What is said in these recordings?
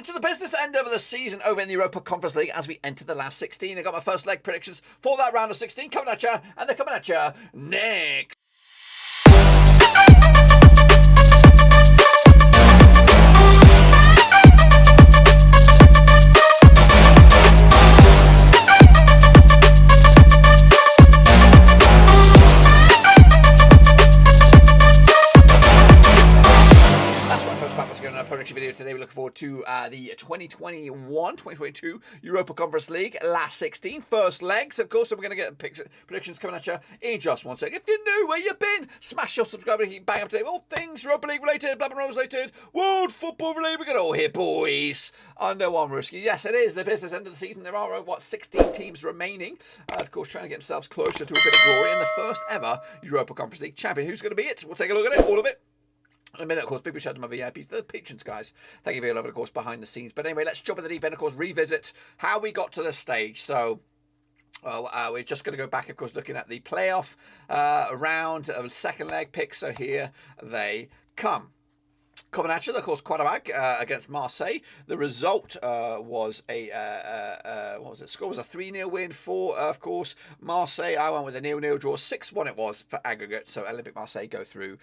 into the business end of the season over in the Europa Conference League as we enter the last 16. I got my first leg predictions for that round of 16 coming at you, and they're coming at you next. Video today. We look forward to the 2021-2022 Europa Conference League last 16 first legs. Of course, we're going to get predictions coming at you in just one sec. If you're new, where you been? Smash your subscribe and keep bang up today. All things Europa League related, Black and Rose related, World Football related. We got it all here, boys. Under one Ruski. Yes, it is the business end of the season. There are 16 teams remaining. Of course, trying to get themselves closer to a bit of glory and the first ever Europa Conference League champion. Who's going to be it? We'll take a look at it, all of it. In a minute, of course, big shout out to my VIPs, the patrons, guys. Thank you for your love, of course, behind the scenes. But anyway, let's jump in the deep end, of course, revisit how we got to this stage. So, we're just going to go back, of course, looking at the playoff round of second leg picks. So here they come. Coming at you, of course, Quarterback against Marseille. The result was a what was it? Score was a 3-0 win for, of course, Marseille. I went with a 0-0 draw. 6-1 it was for aggregate. So Olympique Marseille go through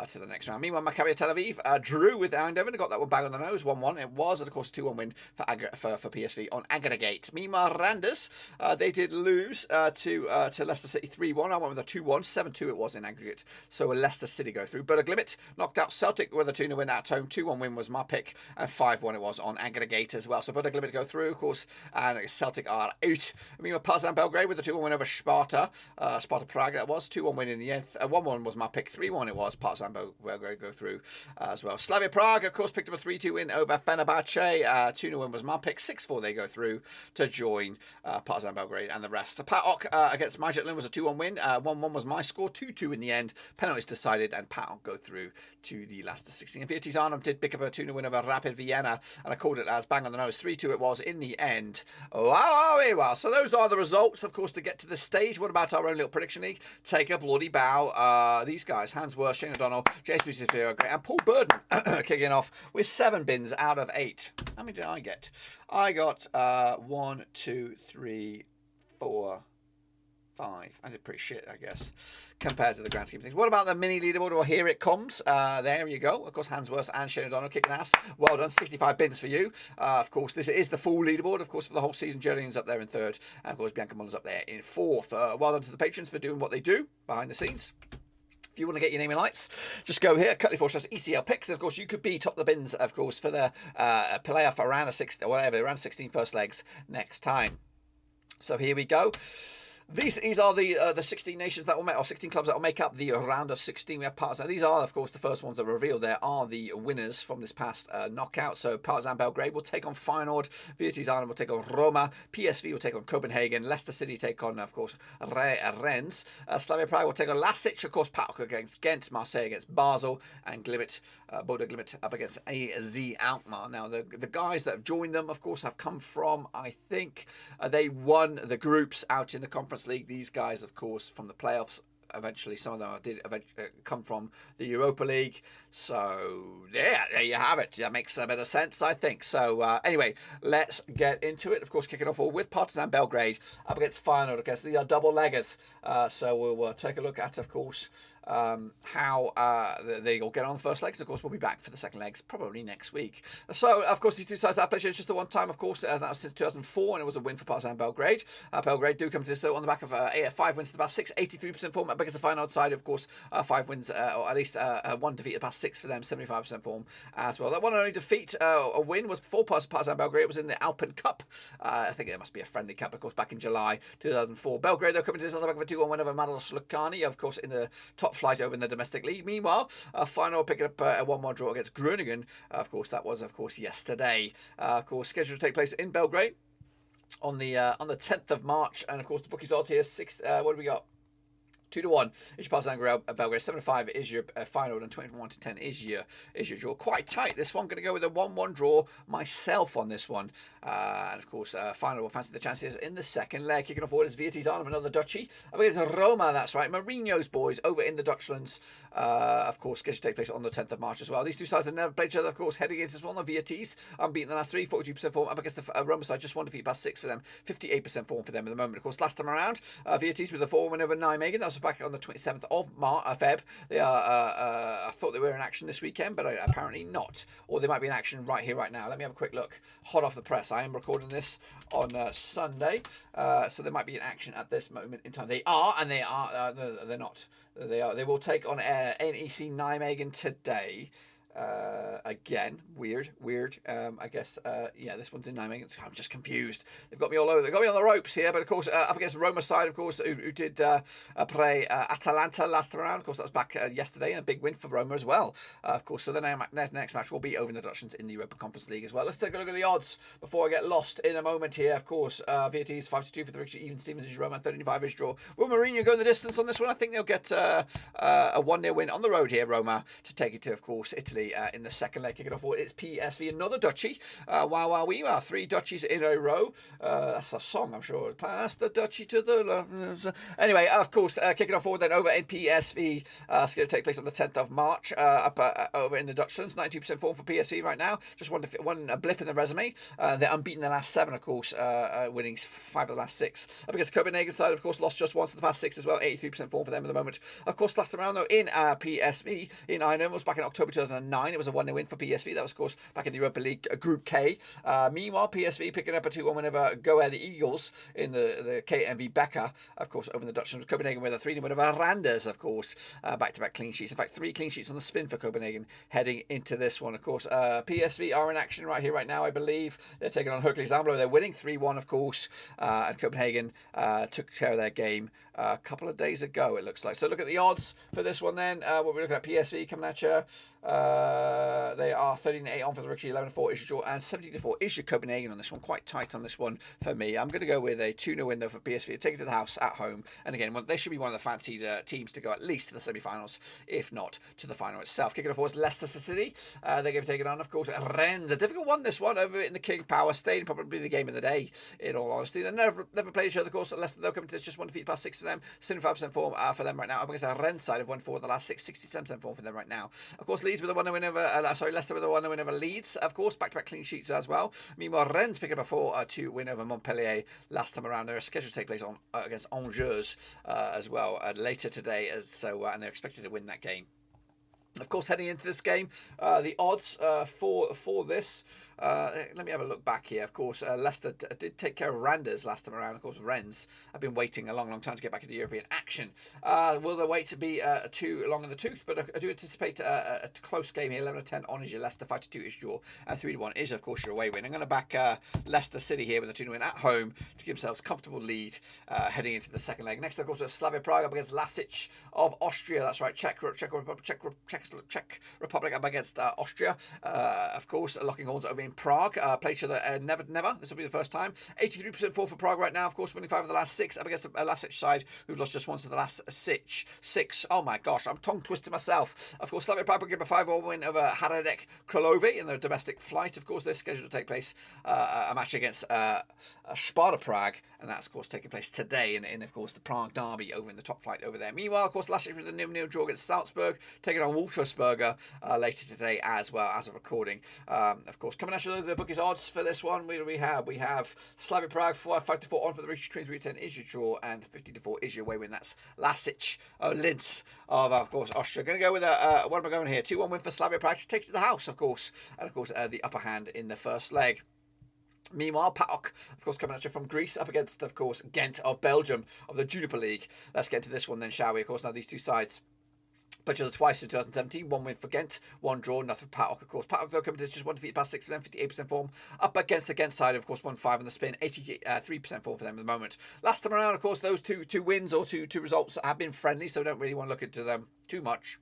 to the next round. Meanwhile, Maccabi Tel Aviv drew with Eindhoven. Got that one bang on the nose. 1-1. It was, and of course, 2-1 win for PSV on aggregate. Meanwhile, Rennes they did lose to Leicester City 3-1. I went with a 2-1. 7-2 it was in aggregate. So Leicester City go through. But Glimt knocked out Celtic with a 2-0 win at home. 2-1 win was my pick, and 5-1 it was on aggregate as well. So Bodø Glimt go through, of course, and Celtic are out. Meanwhile, Partizan Belgrade with a 2-1 win over Sparta. Sparta Prague, that was 2-1 win in the end. 1-1 was my pick. 3-1 it was. Partizan Belgrade go through as well. Slavia Prague, of course, picked up a 3-2 win over Fenerbahce. 2-0 win was my pick. 6-4 they go through to join Partizan Belgrade and the rest. PAOK against Midtjylland was a 2-1 win. 1-1 was my score. 2-2 in the end. Penalties decided, and PAOK go through to the last 16. And Vitesse did pick up a 2-0 win over Rapid Vienna, and I called it as bang on the nose. 3-2 it was in the end. Wow. So those are the results, of course, to get to this stage. What about our own little prediction league? Take a bloody bow. These guys, Hans Worth, Shane O'Donnell, JSP Severe, and Paul Burden kicking off with 7 bins out of 8. How many did I get? I got 1, 2, 3, 4, 5. I did pretty shit, I guess, compared to the grand scheme of things. What about the mini leaderboard? Well, here it comes. There you go. Of course, Hans Worth and Shane O'Donnell kicking ass. Well done. 65 bins for you. Of course, this is the full leaderboard. Of course, for the whole season, Julian's up there in 3rd. And, of course, Bianca Mullen's up there in 4th. Well done to the patrons for doing what they do behind the scenes. If you want to get your name in lights, just go here, cut your 4 shots, ECL picks. And of course, you could be top of the bins, of course, for the playoff around 16 first legs next time. So here we go. These are the 16 nations that will make, or 16 clubs that will make up the round of 16. We have Partizan. These are, of course, the first ones that are revealed. There are the winners from this past knockout. So Partizan Belgrade will take on Feyenoord. Vitesse will take on Roma. PSV will take on Copenhagen. Leicester City take on, of course, Rennes. Slavia Prague will take on LASK. Of course, PAOK against Gent. Marseille against Basel. And Glimt, Bodø Glimt up against AS Alkmaar. Now, the guys that have joined them, of course, have come from, I think, they won the groups out in the Conference League. These guys, of course, from the playoffs, eventually some of them did come from the Europa League. So yeah, there you have it. That makes a bit of sense, I think. So anyway, let's get into it. Of course, kicking off all with Partizan Belgrade up against Feyenoord. Okay, so these are double leggers. So we'll take a look at, of course, how they all get on the first legs. Of course, we'll be back for the second legs probably next week. So, of course, these two sides have played just the one time, of course. That was since 2004, and it was a win for Partizan Belgrade. Belgrade do come to this, though, on the back of 5 wins to the past 6, 83% form. Because the Feyenoord side, of course, 5 wins, or at least 1 defeat the past 6 for them, 75% form as well. That one only defeat, a win, was for Partizan Belgrade. It was in the Alpen Cup. I think it must be a friendly cup, of course, back in July 2004. Belgrade, though, coming to this on the back of a 2-1 win over Madal Slukani, of course, in the top flight over in the domestic league. Meanwhile, Feyenoord picking up a 1-1 draw against Groningen. Of course, that was, of course, yesterday. Of course, scheduled to take place in Belgrade on the 10th of March. And, of course, the bookies odds here, what do we got? 2-1 is your Partizan Belgrade. 7-5 is your Feyenoord, and 21-10 is your draw. Quite tight. This one, going to go with a 1-1 draw myself on this one. And of course, Feyenoord will fancy the chances in the second leg. Kicking off forward is Vitesse Arnhem, another Dutchie. Up against Roma, that's right. Mourinho's boys over in the Dutchlands. Of course, scheduled to take place on the 10th of March as well. These two sides have never played each other, of course, heading into this one. Vitesse unbeaten the last 3, 42% form. Up against the Roma side, just 1 defeat past 6 for them. 58% form for them at the moment. Of course, last time around, Vitesse with a 4 win over Nijmegen. That was back on the 27th of Feb. They are, I thought they were in action this weekend, but apparently not. Or they might be in action right here, right now. Let me have a quick look. Hot off the press. I am recording this on Sunday, so they might be in action at this moment in time. They are, and they are. They're not. They are. They will take on NEC Nijmegen today. Again, weird. I guess, yeah, this one's in Nijmegen. I'm just confused. They've got me all over. They've got me on the ropes here. But of course, up against the Roma side, of course, who did play Atalanta last time around. Of course, that was back yesterday, and a big win for Roma as well. Of course, so the next match will be over in the Dutchlands in the Europa Conference League as well. Let's take a look at the odds before I get lost in a moment here. Of course, Vitesse 5-2 for the victory. Even Stevens is Roma 35 is draw. Will Mourinho go the distance on this one? I think they'll get a 1-0 win on the road here, Roma, to take it to, of course, Italy. In the second leg, kicking off, it's PSV, another Dutchie. Wow, 3 Dutchies in a row. That's a song, I'm sure. Pass the Dutchie to the left. Anyway, of course, kicking off forward then over in PSV. It's going to take place on the 10th of March. Over in the Dutchlands, 92% form for PSV right now. Just one blip in the resume. They're unbeaten in the last 7, of course, winning 5 of the last 6. Up against Copenhagen side, of course, lost just once in the past 6 as well. 83% form for them at the moment. Of course, last round though in PSV in Eindhoven was back in October 2009. It was a 1-0 win for PSV. That was, of course, back in the Europa League Group K. Meanwhile, PSV picking up a 2-1 win over Go Ahead Eagles in the KMV Becker, of course, over in the Dutchlands. Copenhagen with a 3-0 win over Rennes, of course. Back-to-back clean sheets. In fact, 3 clean sheets on the spin for Copenhagen heading into this one, of course. PSV are in action right here, right now, I believe. They're taking on Hercules Amlo. They're winning 3-1, of course. And Copenhagen took care of their game a couple of days ago, it looks like. So look at the odds for this one then. What we're looking at, PSV coming at you. They are 13-8 on for the victory, 11-4 is your draw, and 17-4 is your Copenhagen on this one. Quite tight on this one for me. I'm going to go with a 2-0 win though for PSV. Take it to the house at home. And again, they should be one of the fancied teams to go at least to the semi-finals, if not to the final itself. Kicking off was Leicester City. They're going to be taking on, of course, Rennes. A difficult one, this one, over in the King Power Stadium. Probably the game of the day, in all honesty. They never played each other, of course. Leicester, they'll come to this just 1 defeat past 6 for them. 75% form for them right now. Up against the Rennes side of 1-4 the last 6. 67% form for them right now. Of course, Leeds with a 1-0 win over, Leicester with a 1-0 win over Leeds, of course, back-to-back clean sheets as well. Meanwhile, Rennes picking up a 4-2 win over Montpellier last time around. They're scheduled to take place on against Angers as well later today, and they're expected to win that game. Of course, heading into this game, the odds for this, let me have a look back here. Of course, Leicester did take care of Randers last time around. Of course, Rennes have been waiting a long time to get back into European action. Will the wait be too long in the tooth? But I do anticipate a close game here. 11-10 on is your Leicester, 5-2 is your, and 3-1 is, of course, your away win. I'm going to back Leicester City here with a 2-0 win at home to give themselves a comfortable lead heading into the second leg. Next, of course, we have Slavia Prague up against LASK of Austria. That's right, Czech Republic up against Austria. Of course, locking horns over in Prague. Play each other never. This will be the first time. 83% for Prague right now. Of course, winning 5 of the last 6 up against the LASK side, who've lost just once of the last 6. Oh my gosh, I'm tongue twisting myself. Of course, Slavia Prague will give a 5-1 win over Hradec Králové in their domestic flight. Of course, they're scheduled to take place a match against Sparta Prague, and that's, of course, taking place today in of course, the Prague derby over in the top flight over there. Meanwhile, of course, last year with the 0-0 draw against Salzburg, taking on Wolfsburger later today as well as a recording. Of course, coming at you the bookies odds for this one, we have Slavia Prague 5-4 on for the reach, 23-10 is your draw, and 50-4 is your away win. That's LASK Linz of course, Austria. Going to go with what am I going here? 2-1 win for Slavia Prague to take to the house, of course, and of course the upper hand in the first leg. Meanwhile, PAOK, of course, coming at you from Greece, up against, of course, Gent of Belgium of the Juniper League. Let's get into this one then, shall we? Of course, now these two sides played each other twice in 2017. 1 win for Gent, 1 draw, nothing for PAOK, of course. PAOK, though, coming to just 1 defeat past 6 for them, 58% form. Up against the Gent side, of course, 1-5 on the spin, 83% form for them at the moment. Last time around, of course, those two wins or two results have been friendly, so we don't really want to look into them too much.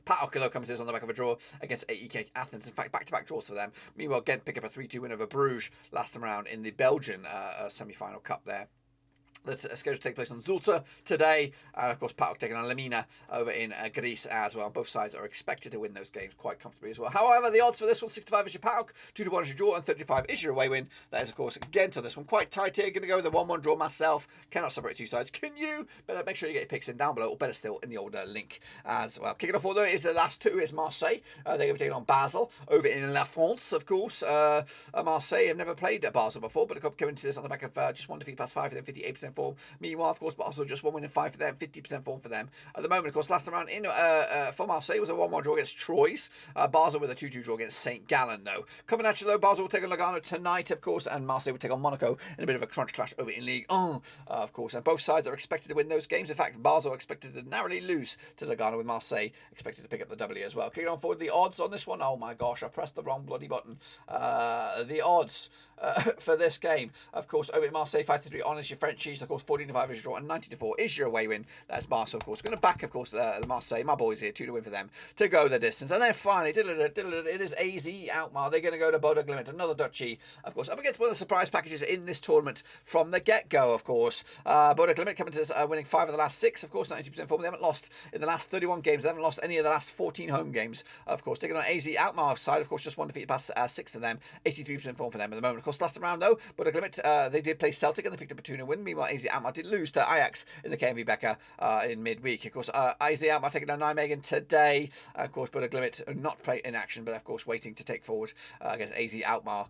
PAOK, though, comes to this on the back of a draw against AEK Athens. In fact, back-to-back draws for them. Meanwhile, Gent pick up a 3-2 win over Bruges last time around in the Belgian semi-final cup there. that's scheduled to take place on Zulta today. And of course, PAOK taking on Lamina over in Greece as well. Both sides are expected to win those games quite comfortably as well. However, the odds for this one, 65 is your PAOK, 2-1 is your draw, and 35 is your away win. That is, of course, Gent on this one. Quite tight here. Going to go with a 1-1 draw myself. Cannot separate two sides. Can you? Better make sure you get your picks in down below, or better still, in the older link as well. Kicking off, although, is the last two is Marseille. They're going to be taking on Basel over in La France, of course. Marseille have never played at Basel before, but they're coming to this on the back of just one defeat past 5 for them, 58% form. Meanwhile, of course, Basel just 1 win and 5 for them, 50% form for them. At the moment, of course, last time around in for Marseille was a 1-1 draw against Troyes. Basel with a 2-2 draw against St. Gallen, though. Coming at you, though, Basel will take on Lugano tonight, of course, and Marseille will take on Monaco in a bit of a crunch clash over in League 1, of course. And both sides are expected to win those games. In fact, Basel are expected to narrowly lose to Lugano, with Marseille expected to pick up the W as well. Kicking on forward, the odds on this one. Oh my gosh, I pressed the wrong bloody button. The odds for this game, of course, over at Marseille, 5-3 on is your Frenchies, of course, 14-5 is your draw, and 90-4 is your away win. That's Marseille, of course. Going to back, of course, Marseille, my boys here, 2 to win for them to go the distance. And then finally, it is AS Alkmaar. They're going to go to Bodø Glimt, another Dutchie, of course, up against one of the surprise packages in this tournament from the get-go, of course. Bodø Glimt coming to this, winning 5 of the last 6, of course, 92% form. They haven't lost in the last 31 games. They haven't lost any of the last 14 home games, of course. Taking on AS Alkmaar side, of course, just 1 defeat past 6 of them, 83% form for them at the moment. Of course, last time around, though, Bodø Glimt, they did play Celtic and they picked up a 2-0 win. Meanwhile, AS Alkmaar did lose to Ajax in the KMV Becker in midweek. Of course, AS Alkmaar taking on Nijmegen today. Of course, Bodø Glimt not play in action, but of course waiting to take forward against AS Alkmaar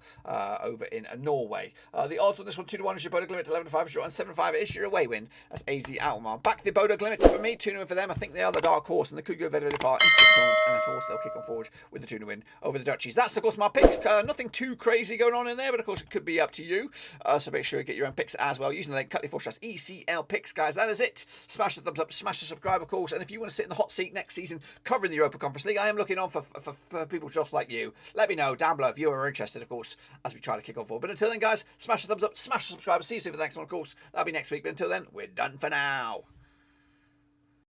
over in Norway. The odds on this one, 2-1 is your Bodø Glimt, 11-5 is your, and 7-5 is your away win. That's AS Alkmaar. Back the Bodø Glimt for me, 2-0 for them. I think they are the dark horse and they could go very, very far into the tournament, and of course they'll kick on forward with the 2-0 win over the Dutchies. That's of course my picks. Nothing too crazy going on in there, but of course it could be up to you. So make sure you get your own picks as well using the link /ECL picks, guys. That is it. Smash the thumbs up, smash the subscribe, of course. And if you want to sit in the hot seat next season covering the Europa Conference League, I am looking on for people just like you. Let me know down below if you are interested, of course, as we try to kick on forward. But until then, guys, smash the thumbs up, smash the subscribe. See you soon for the next one, of course. That'll be next week. But until then, we're done for now.